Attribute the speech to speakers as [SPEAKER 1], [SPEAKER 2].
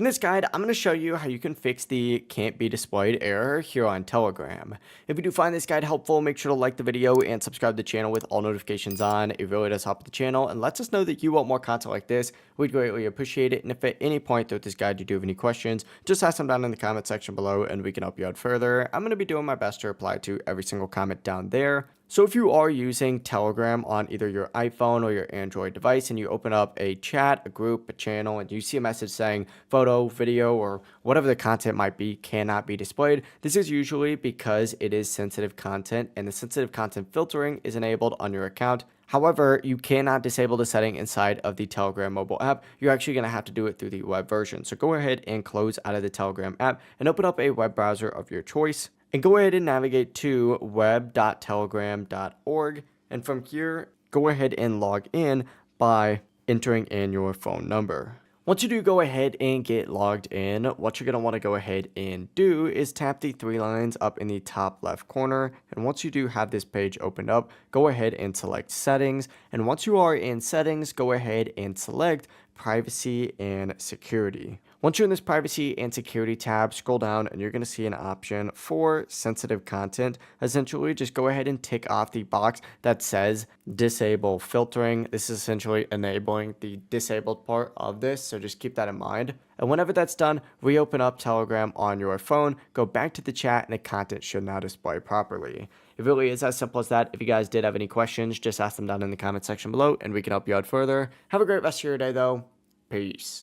[SPEAKER 1] In this guide, I'm going to show you how you can fix the can't be displayed error here on Telegram. If you do find this guide helpful, make sure to like the video and subscribe to the channel with all notifications on. It really does help the channel and lets us know that you want more content like this. We'd greatly appreciate it. And if at any point throughout this guide you do have any questions, just ask them down in the comment section below and we can help you out further. I'm going to be doing my best to reply to every single comment down there. So if you are using Telegram on either your iPhone or your Android device and you open up a chat, a group, a channel, and you see a message saying photo, video, or whatever the content might be cannot be displayed, this is usually because it is sensitive content and the sensitive content filtering is enabled on your account. However, you cannot disable the setting inside of the Telegram mobile app. You're actually going to have to do it through the web version. So go ahead and close out of the Telegram app and open up a web browser of your choice. And go ahead and navigate to web.telegram.org. And from here, go ahead and log in by entering in your phone number. Once you do go ahead and get logged in, what you're going to want to go ahead and do is tap the three lines up in the top left corner. And once you do have this page opened up, go ahead and select settings. And once you are in settings, go ahead and select privacy and security. Once you're in this privacy and security tab, scroll down and you're going to see an option for sensitive content. Essentially, just go ahead and tick off the box that says disable filtering. This is essentially enabling the disabled part of this, so just keep that in mind. And whenever that's done, reopen up Telegram on your phone, go back to the chat, and the content should now display properly. It really is as simple as that. If you guys did have any questions, just ask them down in the comment section below and we can help you out further. Have a great rest of your day though. Peace.